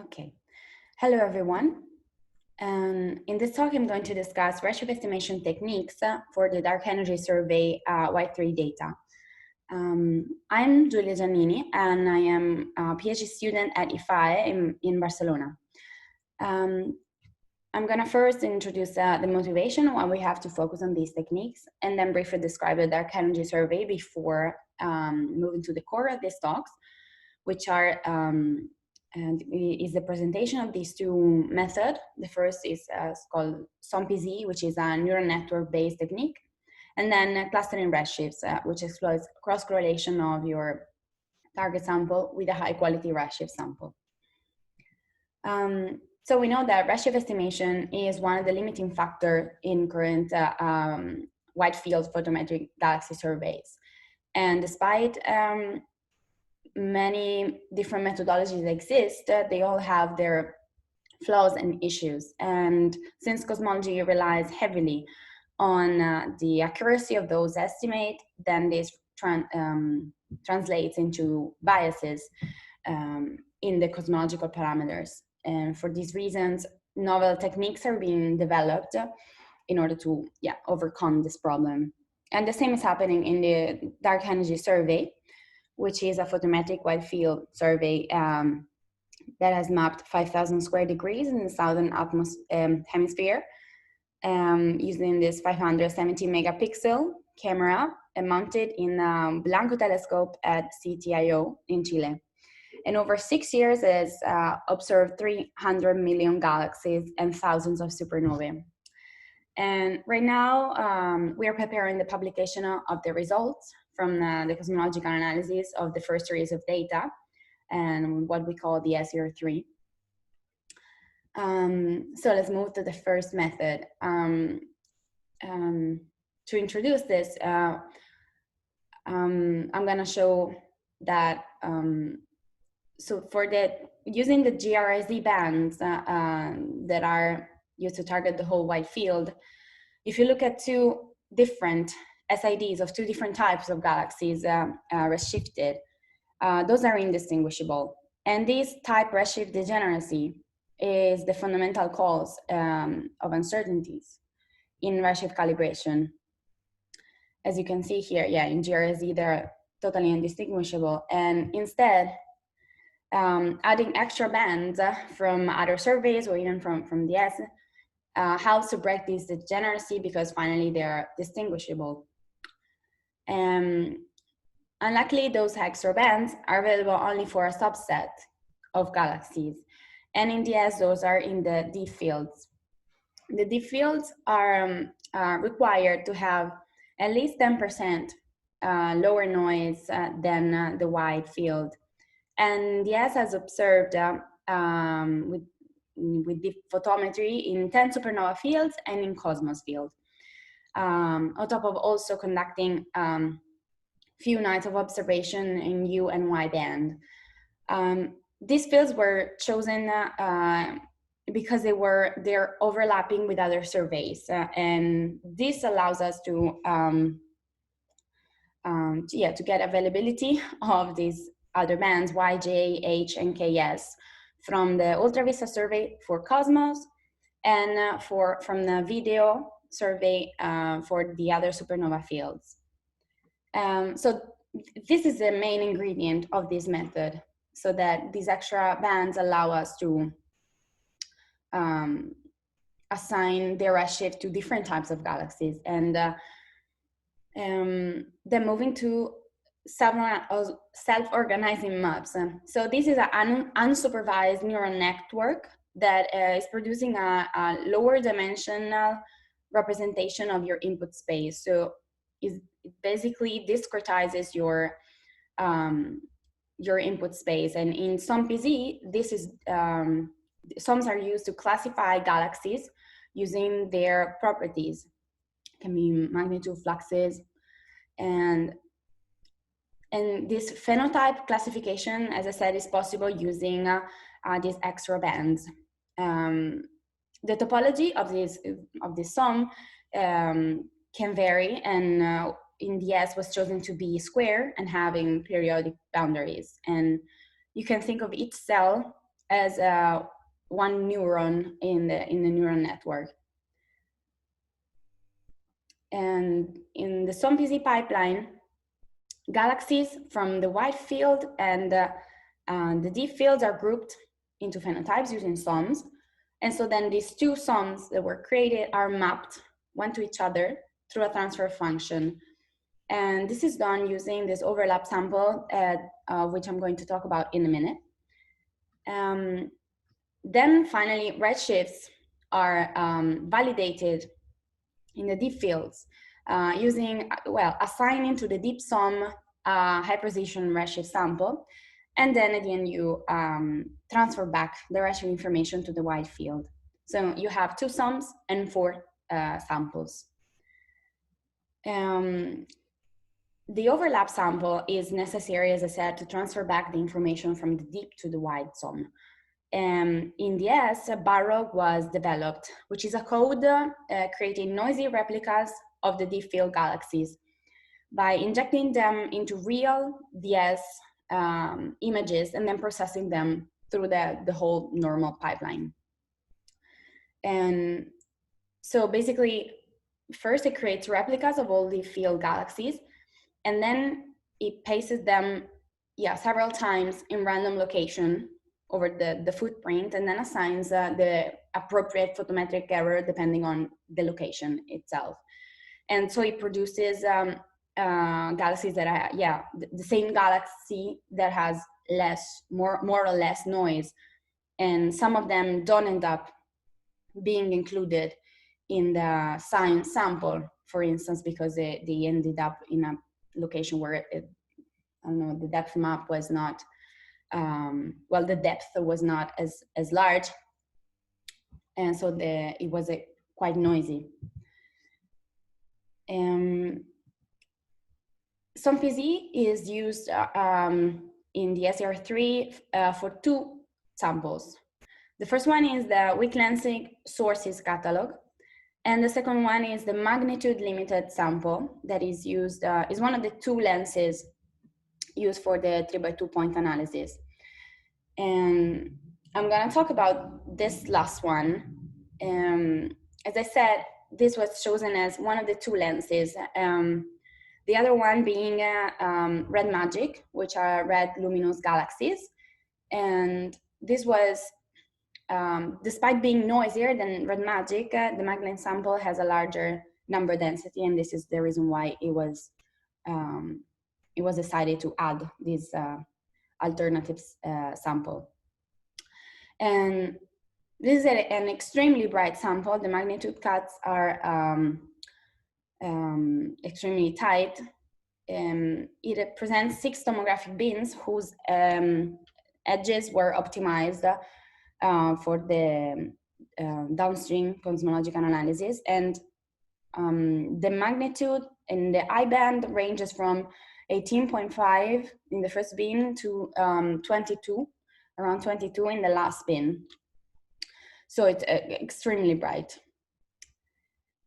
Okay. Hello, everyone. In this talk, I'm going to discuss Redshift estimation techniques for the dark energy survey Y3 data. I'm Giulia Giannini, and I am a PhD student at IFAE in Barcelona. I'm going to first introduce the motivation why we have to focus on these techniques, and then briefly describe the dark energy survey before moving to the core of these talks, which are is the presentation of these two methods. The first is called Zombc, which is a neural network-based technique, and then clustering redshifts, which exploits cross-correlation of your target sample with a high-quality redshift sample. So we know that redshift estimation is one of the limiting factors in current wide field photometric galaxy surveys. And despite many different methodologies exist, they all have their flaws and issues. And since cosmology relies heavily on the accuracy of those estimates, then this translates into biases in the cosmological parameters. And for these reasons, novel techniques are being developed in order to overcome this problem. And the same is happening in the dark energy survey, which is a photometric wide field survey that has mapped 5,000 square degrees in the southern hemisphere using this 570 megapixel camera mounted in a Blanco telescope at CTIO in Chile. And over 6 years has observed 300 million galaxies and thousands of supernovae. And right now, we are preparing the publication of the results from the cosmological analysis of the first series of data and what we call the S03. So let's move to the first method. To introduce this, I'm going to show that so for using the grizY bands that are used to target the whole wide field, if you look at two different SIDs of two different types of galaxies redshifted, those are indistinguishable. And this type redshift degeneracy is the fundamental cause of uncertainties in redshift calibration. As you can see here, in grizY, they're totally indistinguishable. And instead, adding extra bands from other surveys or even from the S helps to break this degeneracy because finally they're distinguishable. Unluckily, those extra bands are available only for a subset of galaxies. And in the S, those are in the D fields. The D fields are required to have at least 10% lower noise than the wide field. And the S has observed with the photometry in 10 supernova fields and in Cosmos field, on top of also conducting few nights of observation in U and Y band. These fields were chosen because they're overlapping with other surveys, and this allows us to get availability of these other bands Y, J, H, and KS from the UltraVista survey for Cosmos and from the video survey for the other supernova fields. So this is the main ingredient of this method, so that these extra bands allow us to assign their redshift to different types of galaxies. And then moving to self-organizing maps. So this is an unsupervised neural network that is producing a lower dimensional representation of your input space. So it basically discretizes your input space. And in Zombc, this is sums are used to classify galaxies using their properties. It can be magnitude fluxes, and this phenotype classification, as I said, is possible using these extra bands. The topology of this sum can vary, and in the S was chosen to be square and having periodic boundaries. And you can think of each cell as one neuron in the neural network. And in the Zombc pipeline, galaxies from the wide field and the deep fields are grouped into phenotypes using sums. And so then these two sums that were created are mapped one to each other through a transfer function. And this is done using this overlap sample, which I'm going to talk about in a minute. Then finally, redshifts are validated in the deep fields using, well, assigning to the deep sum high precision redshift sample. And then at the end, you transfer back the redshift information to the wide field. So you have two sums and four samples. The overlap sample is necessary, as I said, to transfer back the information from the deep to the wide sum. In the S, barrow was developed, which is a code creating noisy replicas of the deep field galaxies by injecting them into real DS images and then processing them through the whole normal pipeline. And so basically, first it creates replicas of all the field galaxies, and then it pastes them several times in random location over the footprint, and then assigns the appropriate photometric error depending on the location itself. And so it produces galaxies that are, the same galaxy that has more or less noise. And some of them don't end up being included in the science sample, for instance, because they ended up in a location where the depth map was not, the depth was not as large. And so it was quite noisy. Zombc is used in the SER3 for two samples. The first one is the weak lensing sources catalog, and the second one is the magnitude limited sample that is used, is one of the two lenses used for the 3x2 point analysis. And I'm gonna talk about this last one. As I said, this was chosen as one of the two lenses. The other one being red magic, which are red luminous galaxies. And this was, despite being noisier than red magic, the magnet sample has a larger number density, and this is the reason why it was decided to add this alternative sample. And this is an extremely bright sample. The magnitude cuts are extremely tight. It presents 6 tomographic bins whose edges were optimized for the downstream cosmological analysis. And the magnitude in the I band ranges from 18.5 in the first bin to 22, around 22 in the last bin. So it's extremely bright.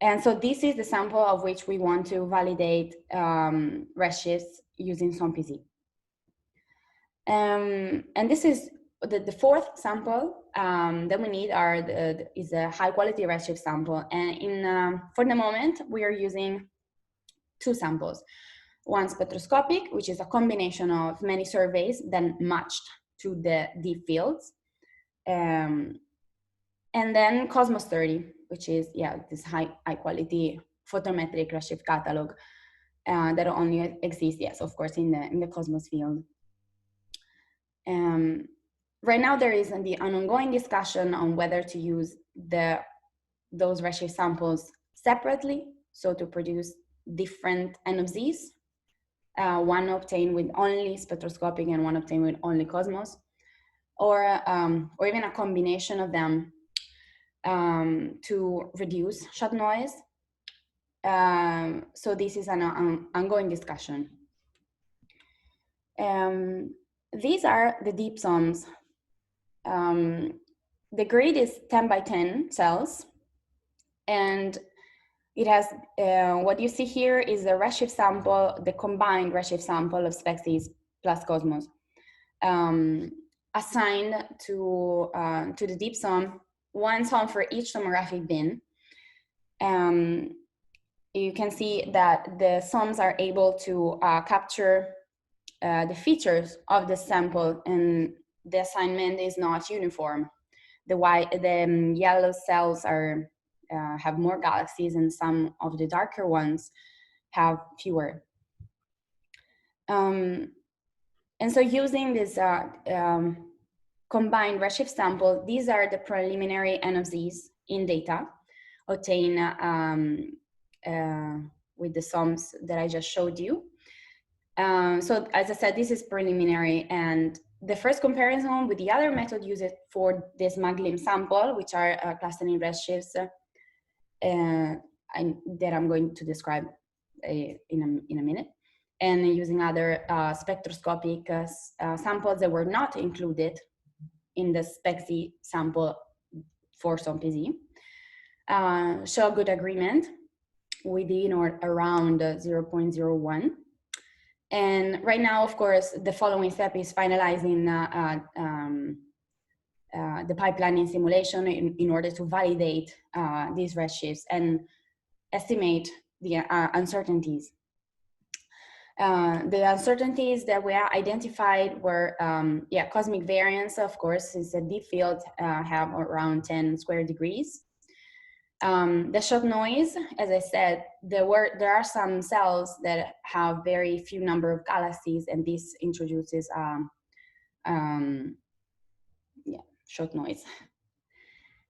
And so this is the sample of which we want to validate redshifts using Zombc. And this is the fourth sample that we need is a high quality redshift sample. And for the moment, we are using two samples. One spectroscopic, which is a combination of many surveys then matched to the deep fields. And then Cosmos 30, which is this high quality photometric redshift catalog that only exists, yes, of course, in the Cosmos field. Right now there is an ongoing discussion on whether to use those redshift samples separately, so to produce different N of Z's, one obtained with only spectroscopic and one obtained with only Cosmos, or even a combination of them to reduce shot noise. So this is an ongoing discussion. These are the deep sums. The grid is 10 by 10 cells, and it has, what you see here is the redshift sample, the combined redshift sample of species plus Cosmos. assigned to the deep sum, one sum for each tomographic bin. You can see that the sums are able to capture the features of the sample, and the assignment is not uniform. The yellow cells are have more galaxies, and some of the darker ones have fewer. And so using this combined Redshift sample, these are the preliminary NFZs in data obtained with the sums that I just showed you. So as I said, this is preliminary, and the first comparison with the other method used for this MAGLIM sample, which are clustering redshifts, that I'm going to describe in a minute, and using other spectroscopic samples that were not included in the SpecZ sample for Zombc, show good agreement within or around 0.01. And right now, of course, the following step is finalizing the pipelining simulation in order to validate these redshifts and estimate the uncertainties. The uncertainties that we identified were, cosmic variance, of course, since the deep field have around 10 square degrees. The shot noise, as I said, there are some cells that have very few number of galaxies, and this introduces shot noise.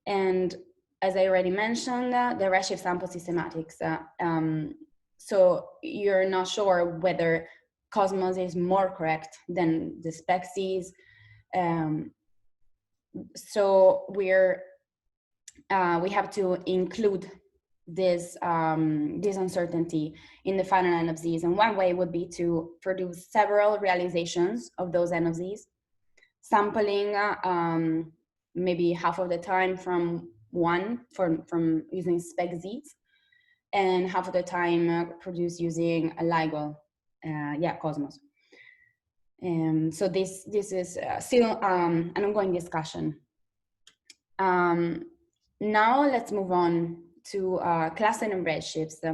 And as I already mentioned, the Redshift sample systematics. So you're not sure whether Cosmos is more correct than the SpecZs. So we have to include this uncertainty in the final NFZs. And one way would be to produce several realizations of those NFZs, sampling maybe half of the time from using SpecZs, and half of the time produced using a LIGO, Cosmos. So this is still an ongoing discussion. Now let's move on to clustering redshifts.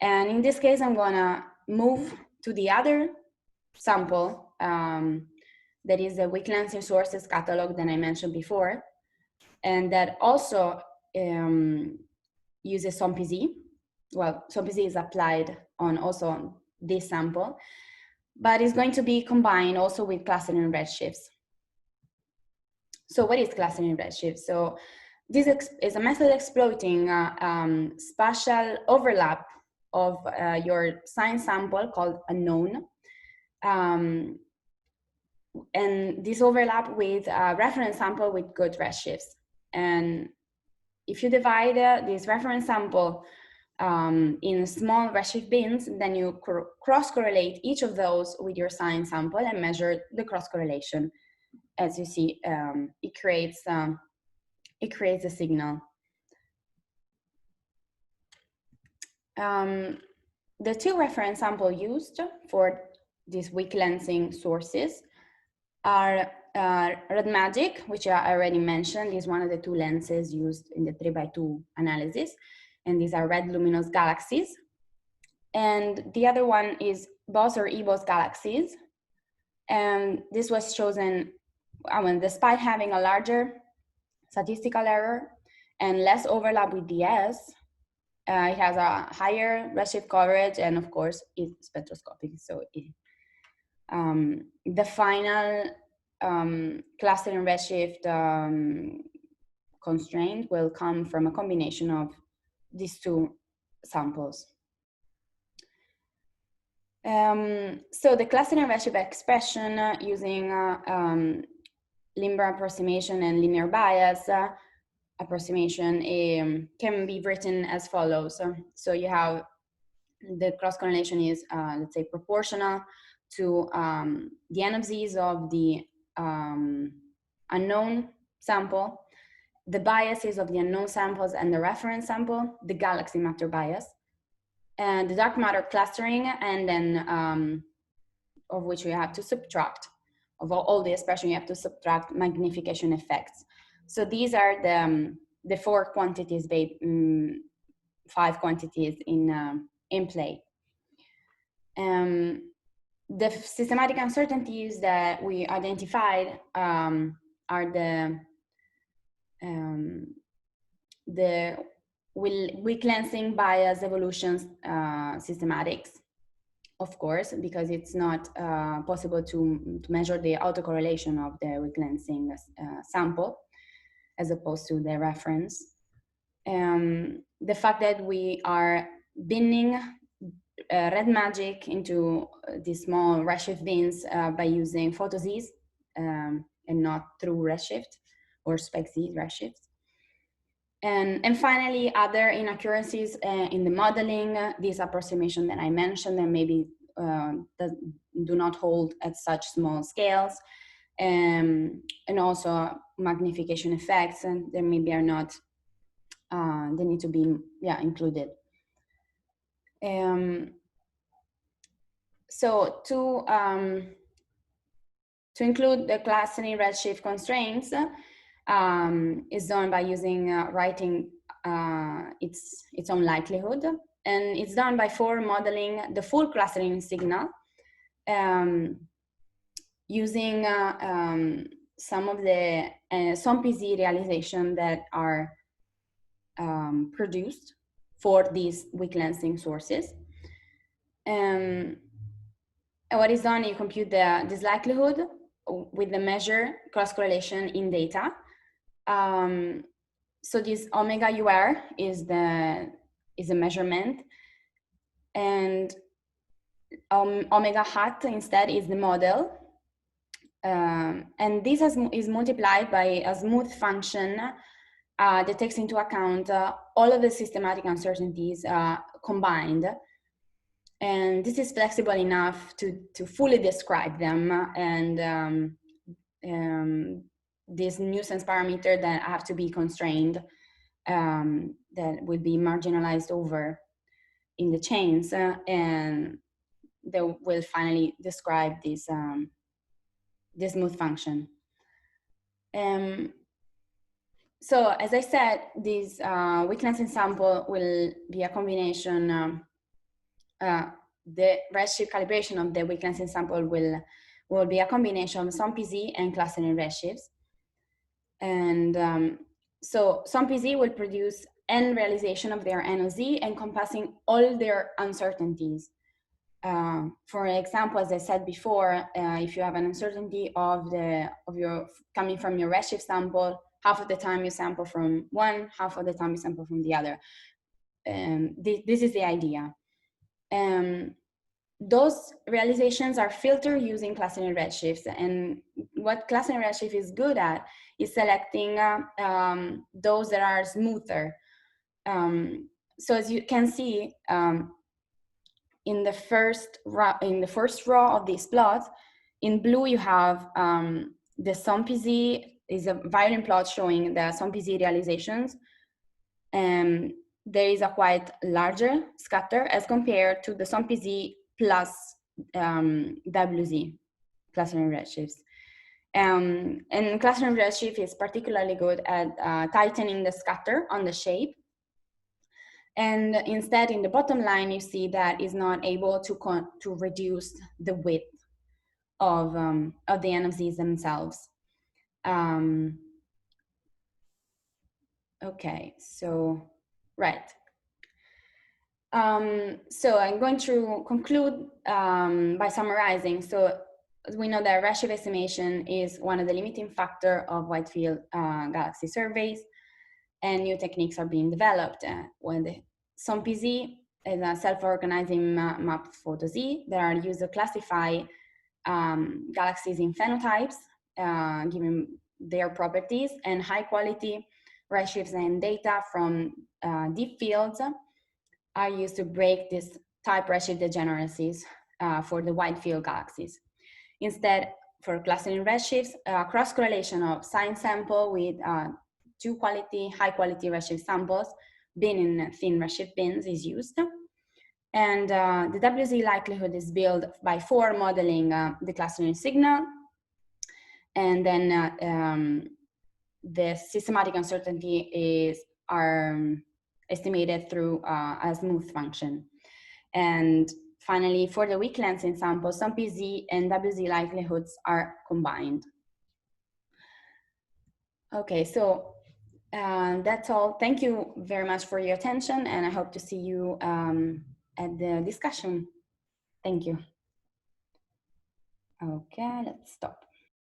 And in this case, I'm gonna move to the other sample that is the weak lensing sources catalog that I mentioned before, and that also uses Zombc. Well, Zombc is applied on this sample, but it's going to be combined also with clustering redshifts. So what is clustering redshifts? So this is a method exploiting spatial overlap of your sign sample called unknown, and this overlap with a reference sample with good redshifts. And if you divide this reference sample in small redshift bins, then you cross-correlate each of those with your sign sample and measure the cross-correlation. As you see, it creates a signal. The two reference samples used for these weak lensing sources are Red Magic, which I already mentioned, is one of the two lenses used in the 3x2 analysis, and these are red luminous galaxies. And the other one is BOS or eBOS galaxies, and this was chosen despite having a larger statistical error and less overlap with DS. It has a higher redshift coverage, and of course, it's spectroscopic. So the final clustering redshift constraint will come from a combination of these two samples. So the clustering redshift expression using linear approximation and linear bias approximation can be written as follows. So you have the cross correlation is, let's say, proportional to the NFZs of the unknown sample, the biases of the unknown samples and the reference sample, the galaxy matter bias, and the dark matter clustering, and then of which we have to subtract of all the expression, you have to subtract magnification effects. So these are the four quantities, five quantities in play. The systematic uncertainties that we identified are the weak lensing bias evolution systematics, of course, because it's not possible to measure the autocorrelation of the weak lensing sample as opposed to the reference. The fact that we are binning red magic into these small Reshift bins by using photoz's and not through Redshift or specz Reshift. And finally, other inaccuracies in the modeling, this approximation that I mentioned, and maybe do not hold at such small scales, and also magnification effects, and there maybe are not, they need to be included. So to include the clustering redshift constraints is done by using writing its own likelihood, and it's done by modeling the full clustering signal using some of the Zombc realization that are produced for these weak lensing sources. And what is done, you compute this likelihood with the measure cross correlation in data. So this omega UR is a measurement, and omega hat instead is the model. And this is multiplied by a smooth function that takes into account all of the systematic uncertainties combined. And this is flexible enough to fully describe them, and this nuisance parameter that have to be constrained that will be marginalized over in the chains, and they will finally describe this this smooth function. So as I said, this weak lensing sample will be a combination. The redshift calibration of the weak lensing sample will be a combination of Zombc and clustering redshifts. And so Zombc will produce n realization of their NOZ encompassing all their uncertainties. For example, as I said before, if you have an uncertainty of your coming from your redshift sample, half of the time you sample from one, half of the time you sample from the other. This is the idea. Those realizations are filtered using clustering redshifts, and what clustering redshift is good at is selecting those that are smoother. So as you can see, in the first row of this plot, in blue you have the Zombc is a violin plot showing the Zombc realizations, and there is a quite larger scatter as compared to the Zombc plus WZ, clustering redshifts. And clustering redshift is particularly good at tightening the scatter on the shape. And instead, in the bottom line, you see that is not able to reduce the width of the NFZs themselves. Okay, so, right. So I'm going to conclude by summarizing. So we know that redshift estimation is one of the limiting factors of wide field galaxy surveys, and new techniques are being developed. When the Zombc is a self-organizing map photo-Z that are used to classify galaxies in phenotypes, given their properties, and high quality redshifts and data from deep fields are used to break this type redshift degeneracies for the wide field galaxies. Instead, for clustering redshifts, cross-correlation of sign sample with high quality redshift samples bin in thin redshift bins is used. And the WZ likelihood is built by modeling the clustering signal And then the systematic uncertainty are estimated through a smooth function. And finally, for the weak lensing sample, some PZ and WZ likelihoods are combined. Okay, so that's all. Thank you very much for your attention, and I hope to see you at the discussion. Thank you. Okay, let's stop.